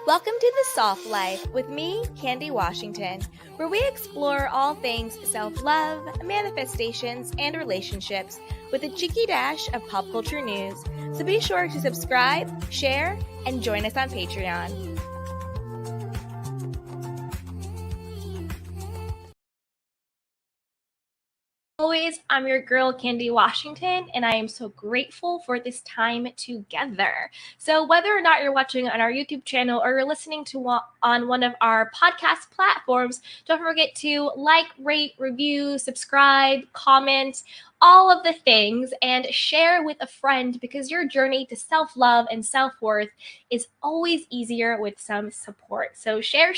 Welcome to The Soft Life with me, Candy Washington, where we explore all things self-love, manifestations, and relationships with a cheeky dash of pop culture news. So be sure to subscribe, share, and join us on Patreon. Always, I'm your girl, Candy Washington, and I am so grateful for this time together. So whether or not you're watching on our YouTube channel or you're listening to on one of our podcast platforms, don't forget to like, rate, review, subscribe, comment, all of the things, and share with a friend because your journey to self-love and self-worth is always easier with some support. So share,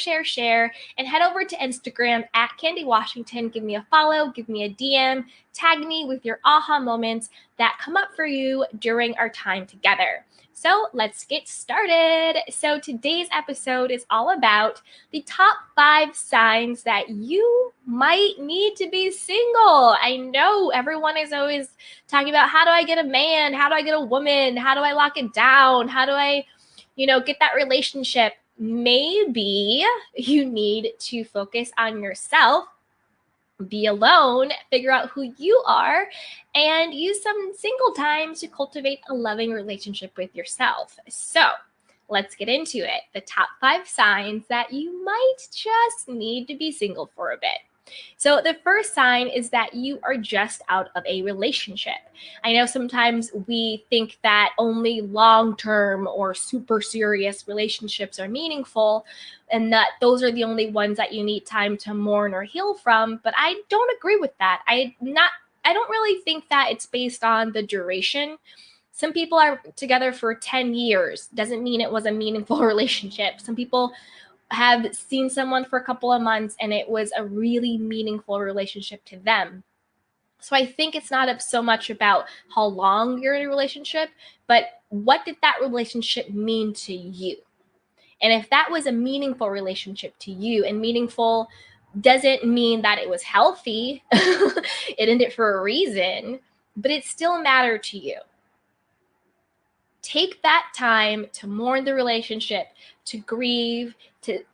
and head over to Instagram at Candy Washington. Give me a follow, give me a DM, tag me with your aha moments that come up for you during our time together. So let's get started. So today's episode is all about the top 5 signs that you might need to be single. I know everyone is always talking about, how do I get a man? How do I get a woman? How do I lock it down? How do I, get that relationship? Maybe you need to focus on yourself, be alone, figure out who you are, and use some single time to cultivate a loving relationship with yourself. So let's get into it. The top 5 signs that you might just need to be single for a bit. So the first sign is that you are just out of a relationship. I know sometimes we think that only long-term or super serious relationships are meaningful and that those are the only ones that you need time to mourn or heal from, but I don't agree with that. I don't really think that it's based on the duration. Some people are together for 10 years. Doesn't mean it was a meaningful relationship. Some people have seen someone for a couple of months and it was a really meaningful relationship to them. So I think it's not so much about how long you're in a relationship, but what did that relationship mean to you? And if that was a meaningful relationship to you, and meaningful doesn't mean that it was healthy, it ended for a reason, but it still mattered to you. Take that time to mourn the relationship, to grieve,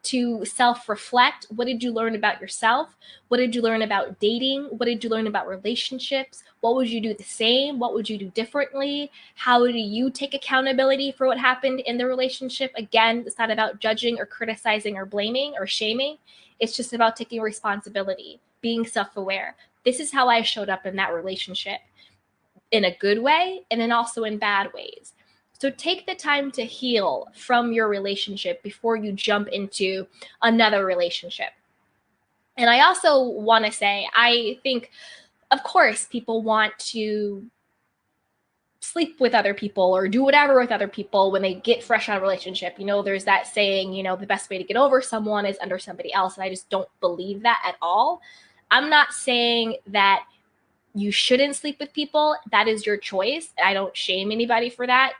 to self-reflect. What did you learn about yourself? What did you learn about dating? What did you learn about relationships? What would you do the same? What would you do differently? How do you take accountability for what happened in the relationship? Again, it's not about judging or criticizing or blaming or shaming. It's just about taking responsibility, being self-aware. This is how I showed up in that relationship, in a good way and then also in bad ways. So take the time to heal from your relationship before you jump into another relationship. And I also want to say, I think, of course, people want to sleep with other people or do whatever with other people when they get fresh out of a relationship. There's that saying, the best way to get over someone is under somebody else. And I just don't believe that at all. I'm not saying that you shouldn't sleep with people. That is your choice. I don't shame anybody for that.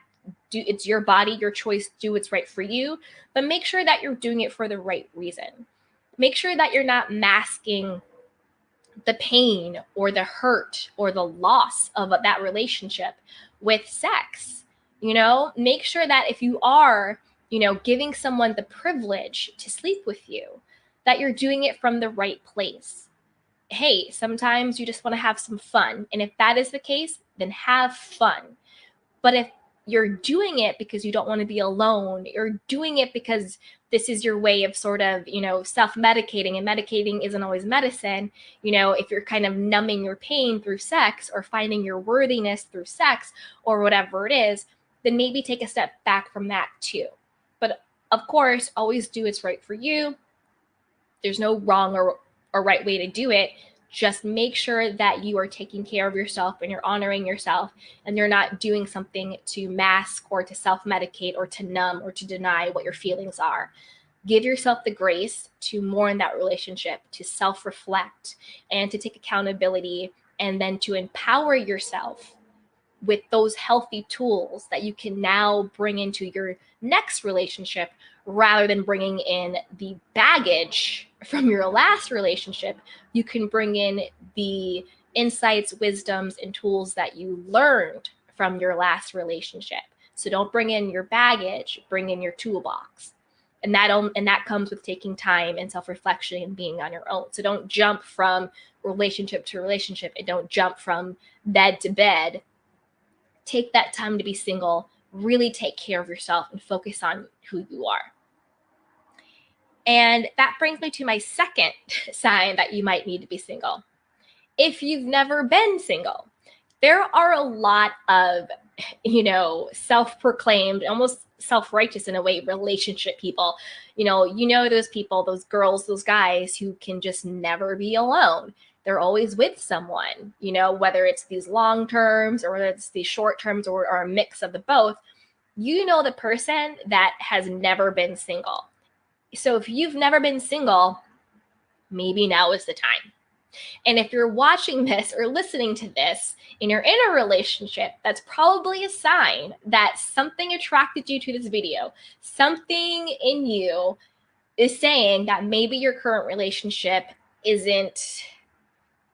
It's your body, your choice. Do what's right for you, but make sure that you're doing it for the right reason. Make sure that you're not masking the pain or the hurt or the loss of that relationship with sex. Make sure that if you are, giving someone the privilege to sleep with you, that you're doing it from the right place. Hey, sometimes you just want to have some fun. And if that is the case, then have fun. But if you're doing it because you don't want to be alone, you're doing it because this is your way of sort of, self-medicating, and medicating isn't always medicine. If you're kind of numbing your pain through sex or finding your worthiness through sex or whatever it is, then maybe take a step back from that too. But of course, always do what's right for you. There's no wrong or right way to do it. Just make sure that you are taking care of yourself and you're honoring yourself and you're not doing something to mask or to self-medicate or to numb or to deny what your feelings are. Give yourself the grace to mourn that relationship, to self-reflect and to take accountability, and then to empower yourself with those healthy tools that you can now bring into your next relationship, rather than bringing in the baggage from your last relationship. You can bring in the insights, wisdoms, and tools that you learned from your last relationship. So don't bring in your baggage, bring in your toolbox. And that comes with taking time and self-reflection and being on your own. So don't jump from relationship to relationship, and don't jump from bed to bed. Take that time to be single, really take care of yourself, and focus on who you are. And that brings me to my second sign that you might need to be single. If you've never been single, there are a lot of, self-proclaimed, almost self-righteous in a way, relationship people. Those people, those girls, those guys who can just never be alone. They're always with someone, whether it's these long terms or whether it's these short terms or a mix of the both. The person that has never been single. So if you've never been single, maybe now is the time. And if you're watching this or listening to this and you're in a relationship, that's probably a sign that something attracted you to this video. Something in you is saying that maybe your current relationship isn't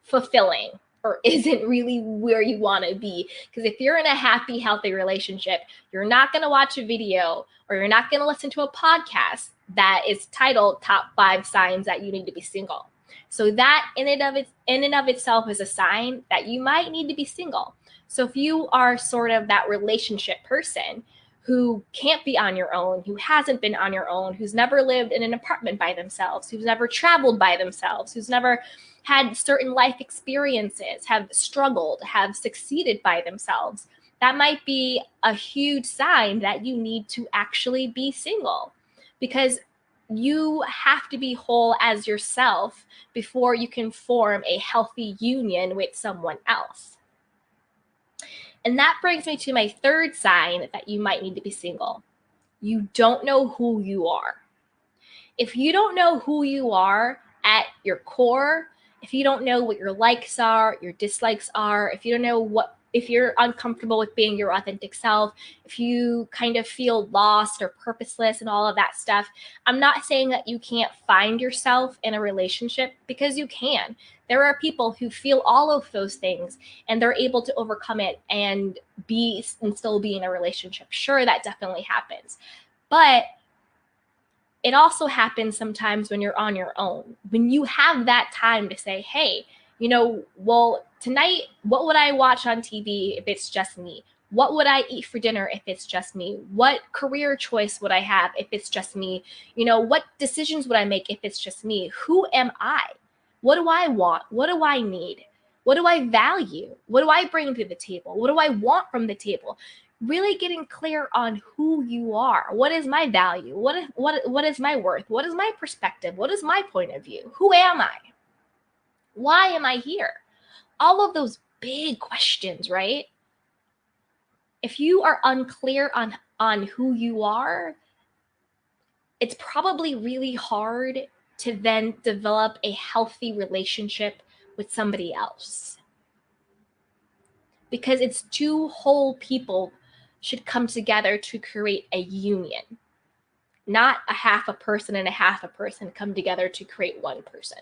fulfilling or isn't really where you want to be. Because if you're in a happy, healthy relationship, you're not going to watch a video or you're not going to listen to a podcast that is titled Top 5 Signs That You Need to Be Single. So that in and of itself is a sign that you might need to be single. So if you are sort of that relationship person who can't be on your own, who hasn't been on your own, who's never lived in an apartment by themselves, who's never traveled by themselves, who's never had certain life experiences, have struggled, have succeeded by themselves, that might be a huge sign that you need to actually be single, because you have to be whole as yourself before you can form a healthy union with someone else. And that brings me to my third sign that you might need to be single. You don't know who you are. If you don't know who you are at your core, if you don't know what your likes are, your dislikes are, if you don't know if you're uncomfortable with being your authentic self, if you kind of feel lost or purposeless and all of that stuff, I'm not saying that you can't find yourself in a relationship, because you can. There are people who feel all of those things and they're able to overcome it and still be in a relationship. Sure, that definitely happens. But it also happens sometimes when you're on your own, when you have that time to say, hey, tonight, what would I watch on TV if it's just me? What would I eat for dinner if it's just me? What career choice would I have if it's just me? What decisions would I make if it's just me? Who am I? What do I want? What do I need? What do I value? What do I bring to the table? What do I want from the table? Really getting clear on who you are. What is my value? What is my worth? What is my perspective? What is my point of view? Who am I? Why am I here? All of those big questions, right? If you are unclear on who you are, it's probably really hard to then develop a healthy relationship with somebody else. Because it's two whole people should come together to create a union, not a half a person and a half a person come together to create one person.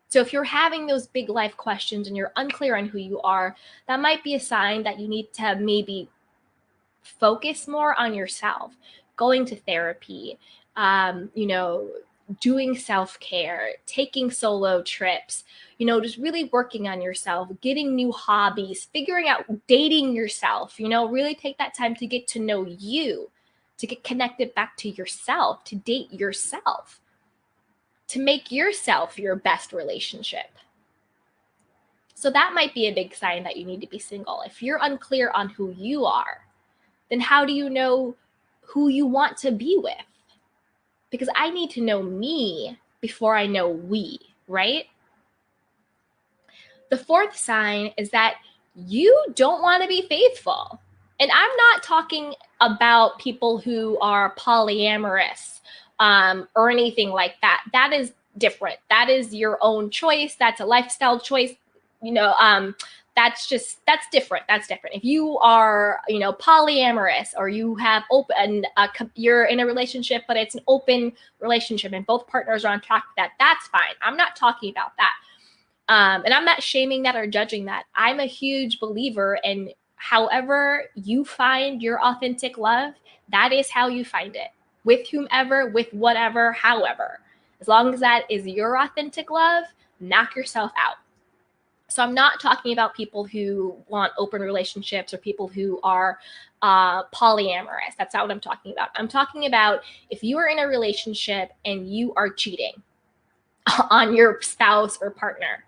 So if you're having those big life questions and you're unclear on who you are, that might be a sign that you need to maybe focus more on yourself, going to therapy, doing self-care, taking solo trips, just really working on yourself, getting new hobbies, figuring out dating yourself, really take that time to get to know you, to get connected back to yourself, to date yourself, to make yourself your best relationship. So that might be a big sign that you need to be single. If you're unclear on who you are, then how do you know who you want to be with? Because I need to know me before I know we, right? The fourth sign is that you don't want to be faithful. And I'm not talking about people who are polyamorous or anything like that. That is different. That is your own choice. That's a lifestyle choice. That's different. That's different. If you are, polyamorous, or you have you're in a relationship, but it's an open relationship and both partners are on track with that, that's fine. I'm not talking about that. And I'm not shaming that or judging that. I'm a huge believer in however you find your authentic love, that is how you find it. with whomever, with whatever, however. As long as that is your authentic love, knock yourself out. So I'm not talking about people who want open relationships or people who are polyamorous. That's not what I'm talking about. I'm talking about if you are in a relationship and you are cheating on your spouse or partner.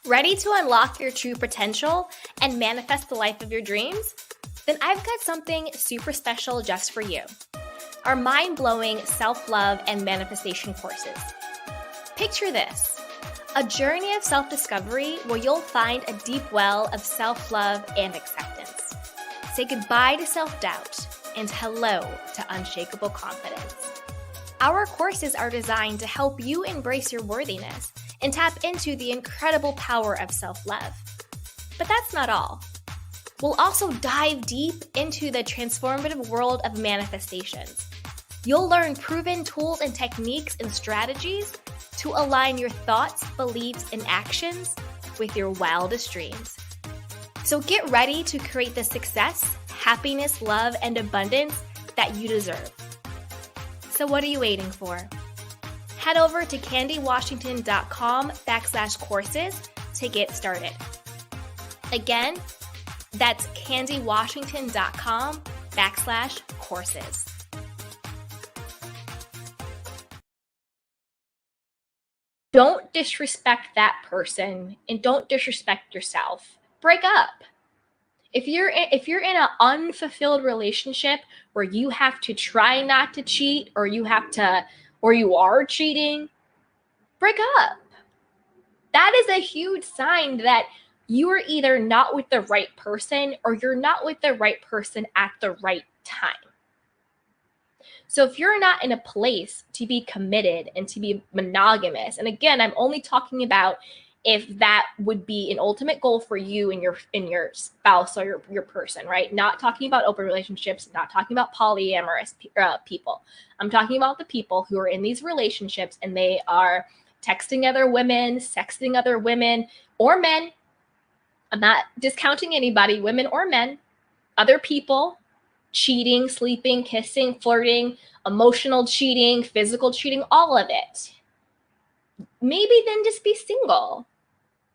Ready to unlock your true potential and manifest the life of your dreams? Then I've got something super special just for you. Our mind-blowing self-love and manifestation courses. Picture this, a journey of self-discovery where you'll find a deep well of self-love and acceptance. Say goodbye to self-doubt and hello to unshakable confidence. Our courses are designed to help you embrace your worthiness and tap into the incredible power of self-love. But that's not all. We'll also dive deep into the transformative world of manifestations. You'll learn proven tools and techniques and strategies to align your thoughts, beliefs, and actions with your wildest dreams. So get ready to create the success, happiness, love, and abundance that you deserve. So what are you waiting for? Head over to candywashington.com/courses to get started. Again, that's candywashington.com/courses. Don't disrespect that person and don't disrespect yourself. Break up. If you're in an unfulfilled relationship where you have to try not to cheat or you are cheating, break up. That is a huge sign that you are either not with the right person or you're not with the right person at the right time. So if you're not in a place to be committed and to be monogamous, and again, I'm only talking about if that would be an ultimate goal for you and your spouse or your person, right? Not talking about open relationships, not talking about polyamorous people. I'm talking about the people who are in these relationships and they are texting other women, sexting other women or men. I'm not discounting anybody, women or men, other people, cheating, sleeping, kissing, flirting, emotional cheating, physical cheating, all of it. Maybe then just be single.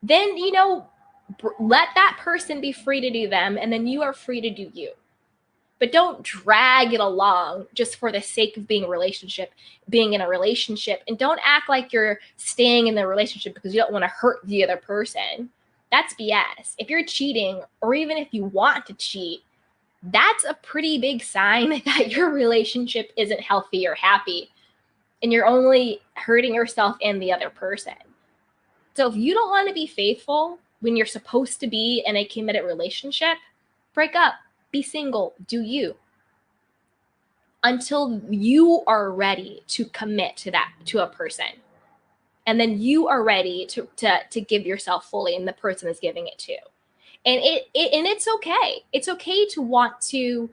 Then, let that person be free to do them, and then you are free to do you. But don't drag it along just for the sake of being in a relationship, and don't act like you're staying in the relationship because you don't want to hurt the other person. That's BS. If you're cheating, or even if you want to cheat, that's a pretty big sign that your relationship isn't healthy or happy, and you're only hurting yourself and the other person. So if you don't want to be faithful when you're supposed to be in a committed relationship, break up, be single, do you. Until you are ready to commit to a person. And then you are ready to give yourself fully and the person is giving it to. And it's okay. It's okay to want to,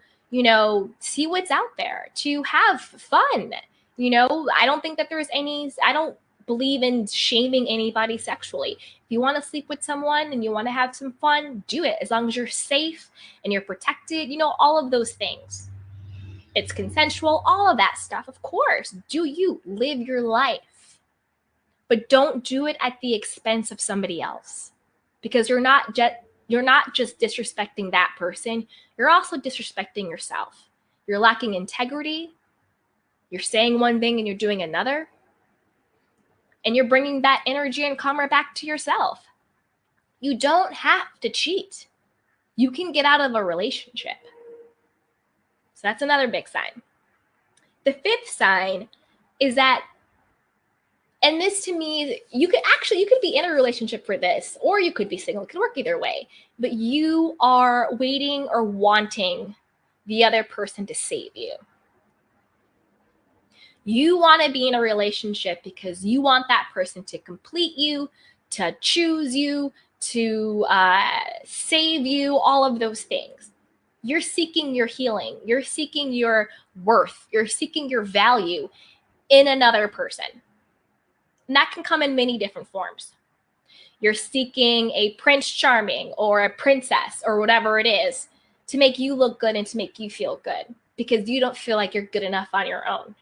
see what's out there, to have fun. I don't think that I don't believe in shaming anybody sexually. If you want to sleep with someone and you want to have some fun, do it as long as you're safe and you're protected, all of those things. It's consensual, all of that stuff. Of course, do you live your life, but don't do it at the expense of somebody else, because you're not just disrespecting that person, you're also disrespecting yourself. You're lacking integrity. You're saying one thing and you're doing another. And you're bringing that energy and karma back to yourself. You don't have to cheat. You can get out of a relationship. So that's another big sign. The fifth sign is that, and this to me, you could be in a relationship for this, or you could be single. It could work either way. But you are waiting or wanting the other person to save you. You want to be in a relationship because you want that person to complete you, to choose you, to save you, all of those things. You're seeking your healing. You're seeking your worth. You're seeking your value in another person. And that can come in many different forms. You're seeking a Prince Charming or a princess or whatever it is to make you look good and to make you feel good, because you don't feel like you're good enough on your own.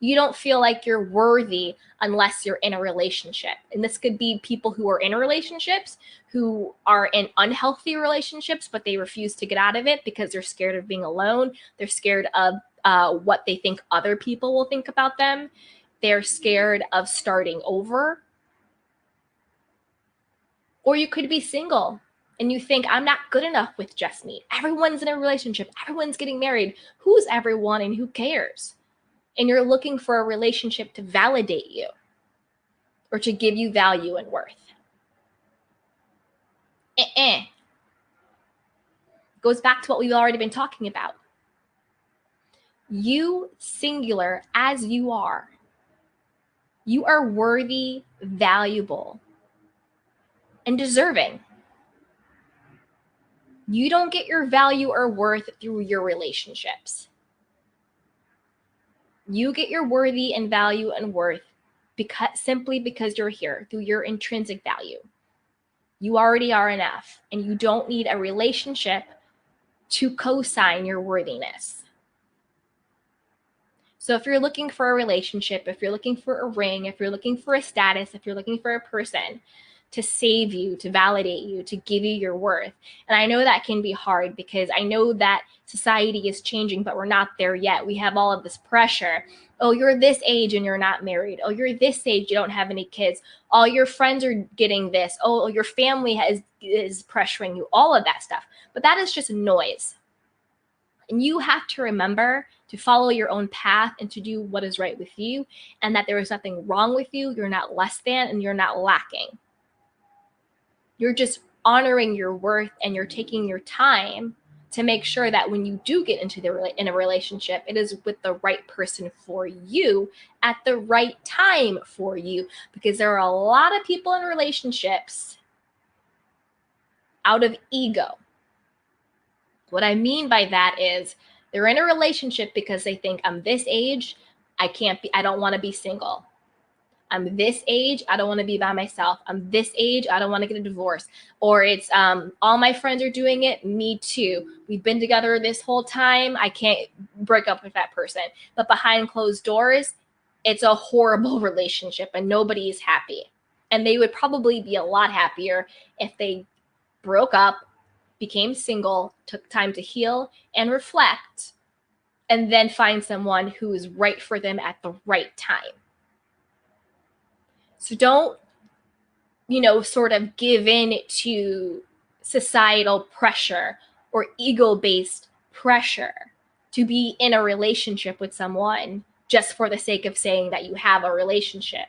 You don't feel like you're worthy unless you're in a relationship. And this could be people who are in relationships, who are in unhealthy relationships, but they refuse to get out of it because they're scared of being alone. They're scared of what they think other people will think about them. They're scared of starting over. Or you could be single and you think, I'm not good enough with just me. Everyone's in a relationship. Everyone's getting married. Who's everyone and who cares? And you're looking for a relationship to validate you or to give you value and worth. Goes back to what we've already been talking about. You, singular as you are worthy, valuable, and deserving. You don't get your value or worth through your relationships. You get your worthy and value and worth simply because you're here, through your intrinsic value. You already are enough, and you don't need a relationship to co-sign your worthiness. So if you're looking for a relationship, if you're looking for a ring, if you're looking for a status, if you're looking for a person to save you, to validate you, to give you your worth. And I know that can be hard because I know that society is changing, but we're not there yet. We have all of this pressure. Oh, you're this age and you're not married. Oh, you're this age, you don't have any kids. All your friends are getting this. Oh, your family is pressuring you, all of that stuff. But that is just noise. And you have to remember to follow your own path and to do what is right with you, and that there is nothing wrong with you. You're not less than, and you're not lacking. You're just honoring your worth, and you're taking your time to make sure that when you do get in a relationship, it is with the right person for you at the right time for you. Because there are a lot of people in relationships out of ego. What I mean by that is they're in a relationship because they think, I'm this age, I don't want to be single. I'm this age, I don't want to be by myself. I'm this age, I don't want to get a divorce. Or it's all my friends are doing it, me too. We've been together this whole time, I can't break up with that person. But behind closed doors, it's a horrible relationship and nobody is happy. And they would probably be a lot happier if they broke up, became single, took time to heal and reflect, and then find someone who is right for them at the right time. So don't, sort of give in to societal pressure or ego-based pressure to be in a relationship with someone just for the sake of saying that you have a relationship.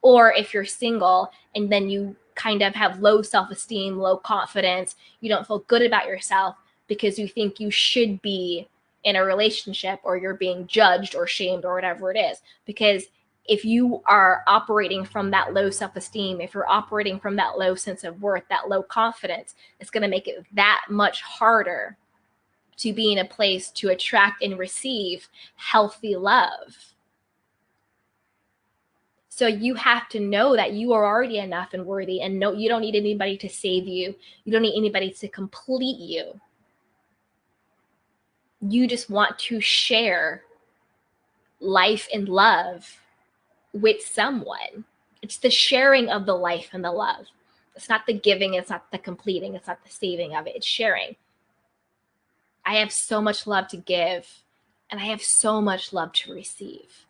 Or if you're single and then you kind of have low self-esteem, low confidence, you don't feel good about yourself because you think you should be in a relationship, or you're being judged or shamed or whatever it is. Because if you are operating from that low self-esteem, if you're operating from that low sense of worth, that low confidence, it's going to make it that much harder to be in a place to attract and receive healthy love. So you have to know that you are already enough and worthy, and no, you don't need anybody to save you. You don't need anybody to complete you. You just want to share life and love with someone. It's the sharing of the life and the love. It's not the giving, it's not the completing, it's not the saving of it. It's sharing. I have so much love to give, and I have so much love to receive.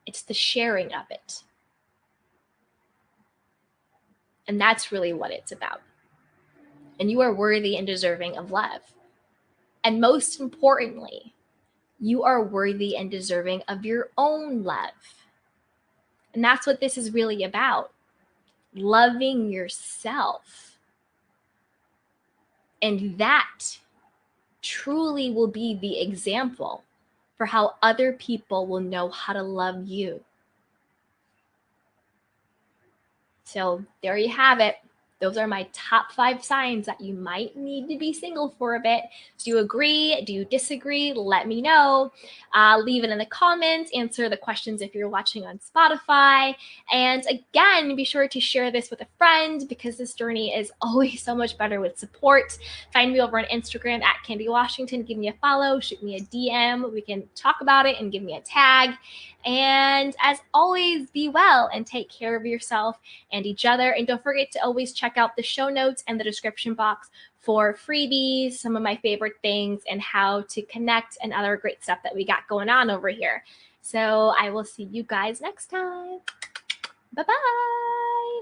It's the sharing of it. And that's really what it's about. And you are worthy and deserving of love. And most importantly, you are worthy and deserving of your own love. And that's what this is really about. Loving yourself. And that truly will be the example for how other people will know how to love you. So there you have it. Those are my top 5 signs that you might need to be single for a bit. Do you agree? Do you disagree? Let me know. Leave it in the comments. Answer the questions if you're watching on Spotify. And again, be sure to share this with a friend because this journey is always so much better with support. Find me over on Instagram at Candy Washington. Give me a follow. Shoot me a DM. We can talk about it and give me a tag. And as always, be well and take care of yourself and each other. And don't forget to always check out the show notes and the description box for freebies, some of my favorite things, and how to connect and other great stuff that we got going on over here. So I will see you guys next time. Bye-bye.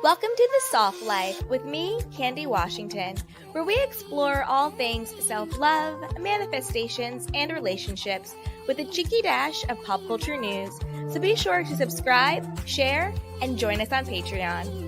Welcome to The Soft Life with me, Candy Washington, where we explore all things self-love, manifestations, and relationships with a cheeky dash of pop culture news. So be sure to subscribe, share, and join us on Patreon.